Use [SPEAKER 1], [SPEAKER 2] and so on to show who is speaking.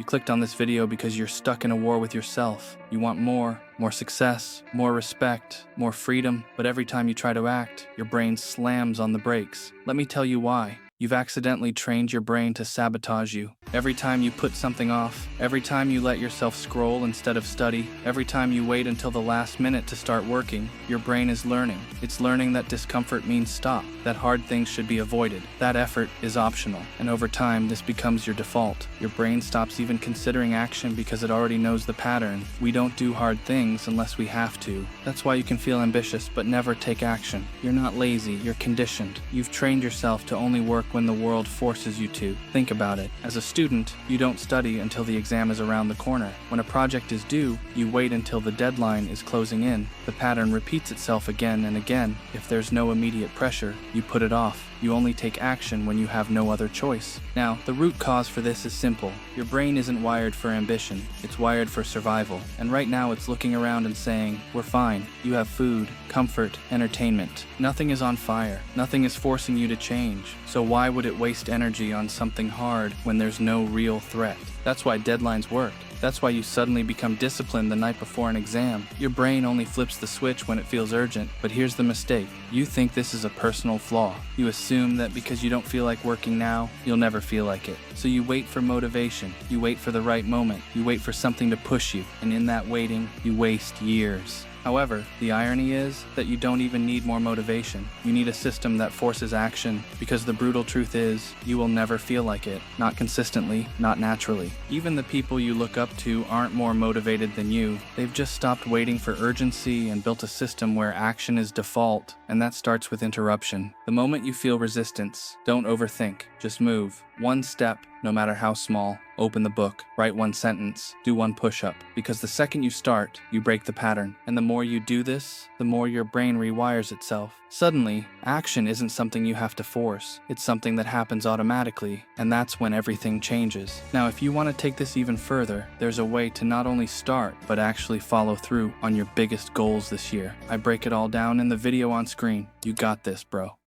[SPEAKER 1] You clicked on this video because you're stuck in a war with yourself. You want more success, more respect, more freedom, but every time you try to act, your brain slams on the brakes. Let me tell you why. You've accidentally trained your brain to sabotage you. Every time you put something off, every time you let yourself scroll instead of study, every time you wait until the last minute to start working, your brain is learning. It's learning that discomfort means stop, that hard things should be avoided, that effort is optional. And over time, this becomes your default. Your brain stops even considering action because it already knows the pattern. We don't do hard things unless we have to. That's why you can feel ambitious but never take action. You're not lazy, you're conditioned. You've trained yourself to only work when the world forces you to. Think about it. As a student, you don't study until the exam is around the corner. When a project is due, you wait until the deadline is closing in. The pattern repeats itself again and again. If there's no immediate pressure, you put it off. You only take action when you have no other choice. Now, the root cause for this is simple. Your brain isn't wired for ambition. It's wired for survival. And right now it's looking around and saying, we're fine. You have food, comfort, entertainment. Nothing is on fire. Nothing is forcing you to change. So why would it waste energy on something hard when there's no real threat? That's why deadlines work. That's why you suddenly become disciplined the night before an exam. Your brain only flips the switch when it feels urgent. But here's the mistake. You think this is a personal flaw. You assume that because you don't feel like working now, you'll never feel like it. So you wait for motivation. You wait for the right moment. You wait for something to push you. And in that waiting, you waste years. However, the irony is that you don't even need more motivation. You need a system that forces action, because the brutal truth is, you will never feel like it. Not consistently, not naturally. Even the people you look up to aren't more motivated than you. They've just stopped waiting for urgency and built a system where action is default, and that starts with interruption. The moment you feel resistance, don't overthink. Just move. One step, no matter how small. Open the book, write one sentence, do one push-up. Because the second you start, you break the pattern. And the more you do this, the more your brain rewires itself. Suddenly, action isn't something you have to force. It's something that happens automatically, and that's when everything changes. Now, if you want to take this even further, there's a way to not only start, but actually follow through on your biggest goals this year. I break it all down in the video on screen. You got this, bro.